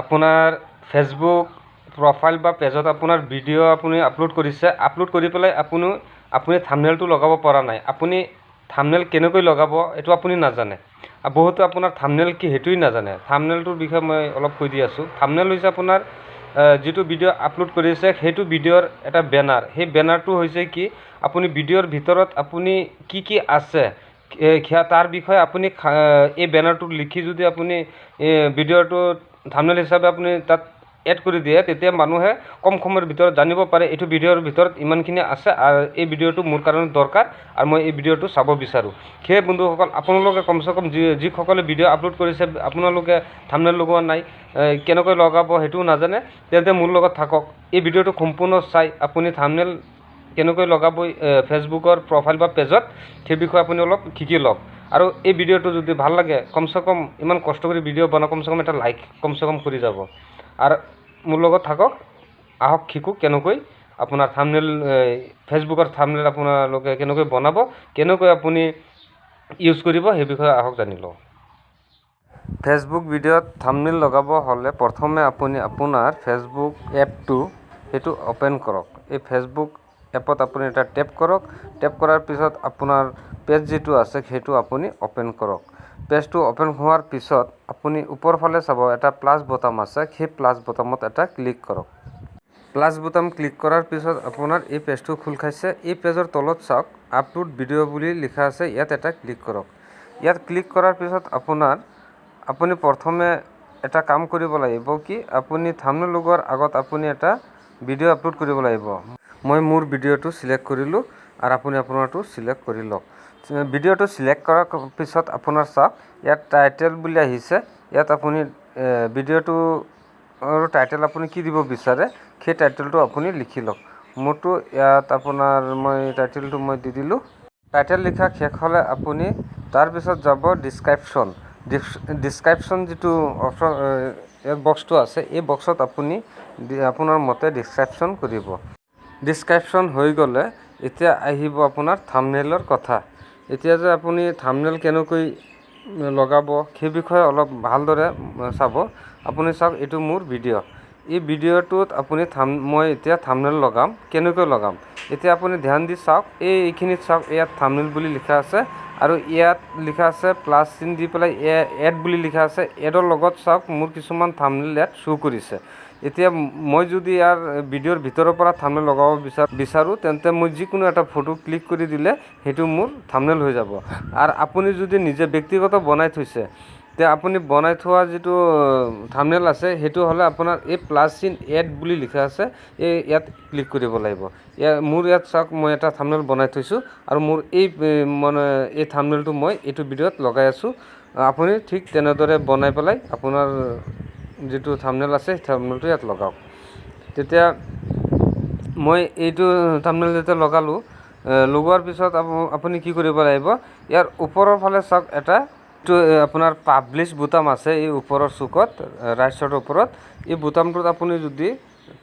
আপোনাৰ Facebook profile বা পেজত আপোনাৰ ভিডিঅ' আপুনি আপলোড কৰিছে, আপলোড কৰি পেলাই আপুনি থাম্বনেইলটো লগাব পৰা নাই। আপুনি থাম্বনেইল কেনেকৈ লগাব এইটো আপুনি নাজানে। বহুতো আপোনাৰ থাম্বনেইল কি সেইটোৱে নাজানে। থাম্বনেইলটোৰ বিষয়ে মই অলপ কৈ দি আছোঁ। থাম্বনেইল হৈছে আপোনাৰ যিটো ভিডিঅ' আপলোড কৰিছে সেইটো ভিডিঅ'ৰ এটা বেনাৰ। সেই বেনাৰটো হৈছে কি, আপুনি ভিডিঅ'ৰ ভিতৰত আপুনি কি আছে তাৰ বিষয়ে আপুনি এই বেনাৰটোত লিখি যদি আপুনি ভিডিঅ'টো থাম্বনেইল হিচাপে আপুনি তাত এড কৰি দিয়ে, তেতিয়া মানুহে কম সময়ৰ ভিতৰত জানিব পাৰে এইটো ভিডিঅ'ৰ ভিতৰত ইমানখিনি আছে আৰু এই ভিডিঅ'টো মোৰ কাৰণে দৰকাৰ আৰু মই এই ভিডিঅ'টো চাব বিচাৰোঁ। সেয়ে বন্ধুসকল, আপোনালোকে কমচে কম যিসকলে ভিডিঅ' আপলোড কৰিছে, আপোনালোকে থাম্বনেইল লগোৱা নাই, কেনেকৈ লগাব সেইটোও নাজানে, তেন্তে মোৰ লগত থাকক। এই ভিডিঅ'টো সম্পূৰ্ণ চাই আপুনি থাম্বনেইল কেনেকৈ লগাব ফেচবুকৰ প্ৰফাইল বা পেজত, সেই বিষয়ে আপুনি অলপ শিকি লওক। আৰু এই ভিডিঅ'টো যদি ভাল লাগে, কমচে কম ইমান কষ্ট কৰি ভিডিঅ' বনাওঁ, কমচে কম এটা লাইক কমচে কম কৰি যাব। আৰু মোৰ লগত থাকক, আহক শিকোঁ কেনেকৈ আপোনাৰ থাম্বনেইল ফেচবুকৰ থাম্বনেইল আপোনালোকে কেনেকৈ বনাব, কেনেকৈ আপুনি ইউজ কৰিব, সেই বিষয়ে আহক জানি লওঁ। ফেচবুক ভিডিঅ'ত থাম্বনেইল লগাব হ'লে প্ৰথমে আপুনি আপোনাৰ ফেচবুক এপটো সেইটো অ'পেন কৰক। এই ফেচবুক এপত আপুনি এটা টেপ কৰক। টেপ কৰাৰ পিছত আপোনাৰ পেজ যিটো আছে সেইটো আপুনি অ'পেন কৰক। পেজটো অ'পেন হোৱাৰ পিছত আপুনি ওপৰ ফালে চাব এটা প্লাছ বটাম আছে, সেই প্লাছ বটামত এটা ক্লিক কৰক। প্লাছ বটাম ক্লিক কৰাৰ পিছত আপোনাৰ এই পেজটো খোল খাইছে। এই পেজৰ তলত চাওক আপলোড ভিডিঅ' বুলি লিখা আছে, ইয়াত এটা ক্লিক কৰক। ইয়াত ক্লিক কৰাৰ পিছত আপুনি প্ৰথমে এটা কাম কৰিব লাগিব কি, আপুনি থাম্বনেইল লগোৱাৰ আগত আপুনি এটা ভিডিঅ' আপলোড কৰিব লাগিব। মই মোৰ ভিডিঅ'টো চিলেক্ট কৰিলোঁ আৰু আপুনি আপোনাৰটো চিলেক্ট কৰি লওক। ভিডিঅ'টো চিলেক্ট কৰাৰ পিছত আপোনাৰ চাওক ইয়াত টাইটেল বুলি আহিছে, ইয়াত আপুনি ভিডিঅ'টো টাইটেল আপুনি কি দিব বিচাৰে সেই টাইটেলটো আপুনি লিখি লওক। মোৰতো ইয়াত আপোনাৰ টাইটেলটো মই দি দিলোঁ। টাইটেল লিখা শেষ হ'লে আপুনি তাৰপিছত যাব ডিছক্ৰিপশ্যন যিটো অপশ্যন বক্সটো আছে, এই বক্সত আপুনি আপোনাৰ মতে ডিছক্ৰিপশ্যন কৰিব। ডিছক্ৰিপশ্যন হৈ গ'লে এতিয়া আহিব আপোনাৰ থাম্বনেইলৰ কথা। এতিয়া যে আপুনি থাম্বনেইল কেনেকৈ লগাব সেই বিষয়ে অলপ ভালদৰে চাব। আপুনি চাওক এইটো মোৰ ভিডিঅ'। এই ভিডিঅ'টোত মই এতিয়া থাম্বনেইল লগাম। কেনেকৈ লগাম এতিয়া আপুনি ধ্যান দি চাওক। এইখিনিত চাওক, ইয়াত থাম্বনেইল বুলি লিখা আছে আৰু ইয়াত লিখা আছে প্লাছ চিন দি পেলাই এড বুলি লিখা আছে। এডৰ লগত চাওক মোৰ কিছুমান থাম্বনেইল ইয়াত শ্ব' কৰিছে। এতিয়া মই যদি ইয়াৰ ভিডিঅ'ৰ ভিতৰৰ পৰা থাম্বনেইল লগাব বিচাৰোঁ, তেন্তে মই যিকোনো এটা ফটো ক্লিক কৰি দিলে সেইটো মোৰ থাম্বনেইল হৈ যাব। আৰু আপুনি যদি নিজে ব্যক্তিগত বনাই থৈছে, তে আপুনি বনাই থোৱা যিটো থাম্বনেইল আছে সেইটো হ'লে আপোনাৰ এই প্লাছ চিন এড বুলি লিখা আছে, ইয়াত ক্লিক কৰিব লাগিব। মোৰ ইয়াত চাওক মই এটা থাম্বনেইল বনাই থৈছোঁ আৰু মোৰ এই থাম্বনেইলটো মই এইটো ভিডিঅ'ত লগাই আছোঁ। আপুনি ঠিক তেনেদৰে বনাই পেলাই আপোনাৰ যিটো থাম্বনেইল আছে সেই থাম্বনেইলটো ইয়াত লগাওক। তেতিয়া মই এইটো থাম্বনেইল যেতিয়া লগোৱাৰ পিছত আপুনি কি কৰিব লাগিব, ইয়াৰ ওপৰৰ ফালে চাওক এটা আপোনাৰ পাব্লিছ বুটাম আছে, এই ওপৰৰ চুকত ৰাইট চাইডৰ ওপৰত এই বুটামটোত আপুনি যদি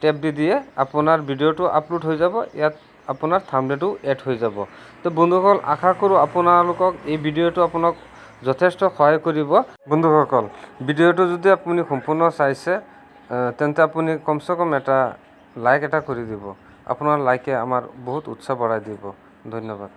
টেপ দি দিয়ে আপোনাৰ ভিডিঅ'টো আপলোড হৈ যাব, ইয়াত আপোনাৰ থাম্বনেইলটো এড হৈ যাব। তো বন্ধুসকল, আশা কৰোঁ আপোনালোকক এই ভিডিঅ'টো আপোনাক যথেষ্ট সহায় কৰিব। বন্ধুসকল, ভিডিঅ'টো যদি আপুনি সম্পূৰ্ণ চাইছে, তেন্তে আপুনি কমচে কম এটা লাইক এটা কৰি দিব। আপোনাৰ লাইকে আমাৰ বহুত উৎসাহ বঢ়াই দিব। ধন্যবাদ।